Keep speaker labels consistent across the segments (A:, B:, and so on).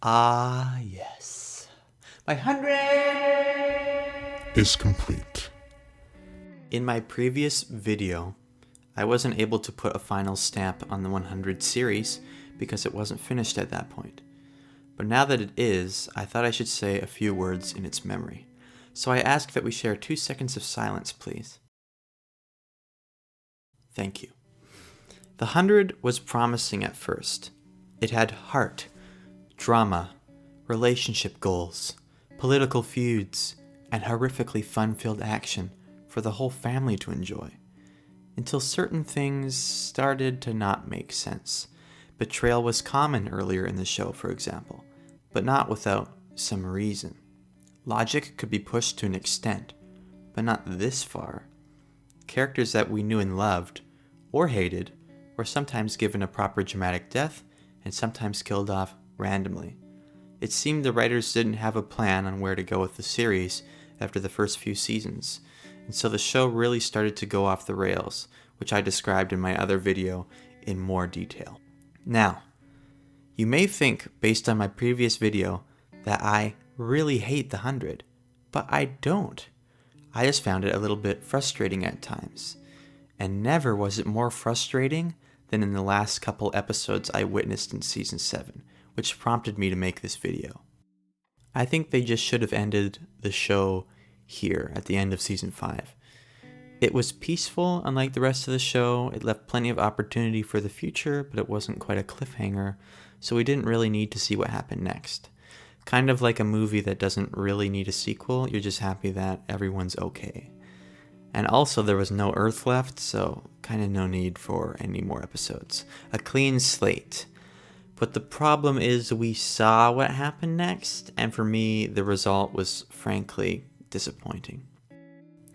A: Ah, yes. My 100
B: is complete.
A: In my previous video, I wasn't able to put a final stamp on the 100 series because it wasn't finished at that point. But now that it is, I thought I should say a few words in its memory. So I ask that we share 2 seconds of silence, please. Thank you. The 100 was promising at first. It had heart, drama, relationship goals, political feuds, and horrifically fun-filled action for the whole family to enjoy. Until certain things started to not make sense. Betrayal was common earlier in the show, for example, but not without some reason. Logic could be pushed to an extent, but not this far. Characters that we knew and loved, or hated, were sometimes given a proper dramatic death and sometimes killed off randomly. It seemed the writers didn't have a plan on where to go with the series after the first few seasons, and so the show really started to go off the rails, which I described in my other video in more detail. Now, you may think, based on my previous video, that I really hate the 100, but I don't. I just found it a little bit frustrating at times. And never was it more frustrating than in the last couple episodes I witnessed in Season 7, which prompted me to make this video. I think they just should have ended the show here at the end of Season 5. It was peaceful, unlike the rest of the show. It left plenty of opportunity for the future, but it wasn't quite a cliffhanger, so we didn't really need to see what happened next. Kind of like a movie that doesn't really need a sequel, you're just happy that everyone's okay. And also there was no Earth left, so kind of no need for any more episodes. A clean slate. But the problem is we saw what happened next, and for me, the result was frankly disappointing.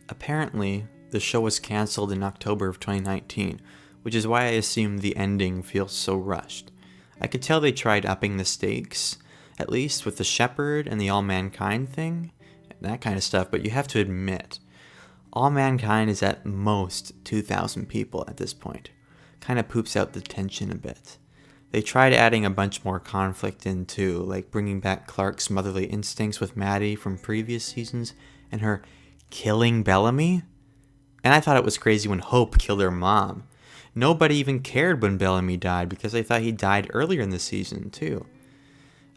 A: Apparently, the show was cancelled in October of 2019, which is why I assume the ending feels so rushed. I could tell they tried upping the stakes, at least with the Shepherd and the All Mankind thing, that kind of stuff, but you have to admit, All Mankind is at most 2,000 people at this point. Kind of poops out the tension a bit. They tried adding a bunch more conflict in too, like bringing back Clark's motherly instincts with Maddie from previous seasons, and her killing Bellamy? And I thought it was crazy when Hope killed her mom. Nobody even cared when Bellamy died because they thought he died earlier in the season too.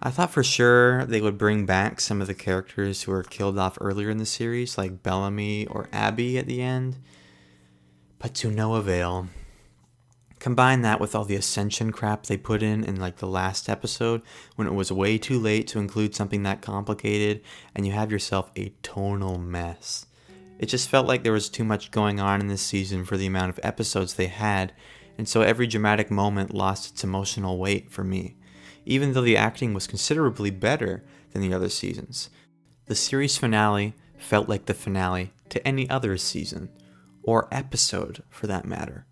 A: I thought for sure they would bring back some of the characters who were killed off earlier in the series, like Bellamy or Abby at the end, but to no avail. Combine that with all the Ascension crap they put in like the last episode, when it was way too late to include something that complicated, and you have yourself a tonal mess. It just felt like there was too much going on in this season for the amount of episodes they had, and so every dramatic moment lost its emotional weight for me, even though the acting was considerably better than the other seasons. The series finale felt like the finale to any other season, or episode for that matter.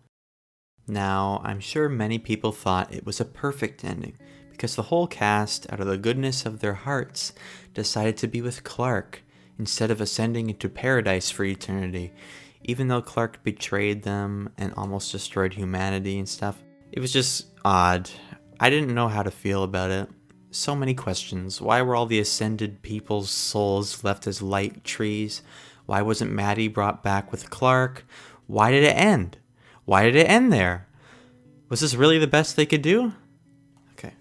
A: Now, I'm sure many people thought it was a perfect ending, because the whole cast, out of the goodness of their hearts, decided to be with Clark, instead of ascending into paradise for eternity, even though Clark betrayed them and almost destroyed humanity and stuff. It was just odd. I didn't know how to feel about it. So many questions. Why were all the ascended people's souls left as light trees? Why wasn't Maddie brought back with Clark? Why did it end? Why did it end there? Was this really the best they could do? Okay.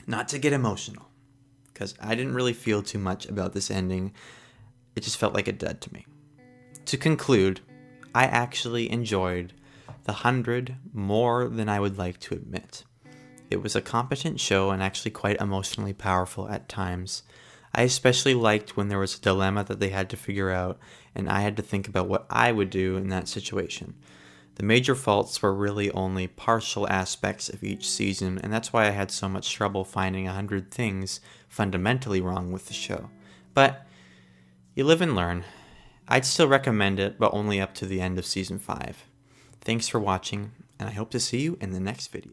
A: Not to get emotional, because I didn't really feel too much about this ending. It just felt like a dud to me. To conclude, I actually enjoyed the 100 more than I would like to admit. It was a competent show and actually quite emotionally powerful at times. I especially liked when there was a dilemma that they had to figure out, and I had to think about what I would do in that situation. The major faults were really only partial aspects of each season, and that's why I had so much trouble finding 100 things fundamentally wrong with the show. But you live and learn. I'd still recommend it, but only up to the end of Season 5. Thanks for watching, and I hope to see you in the next video.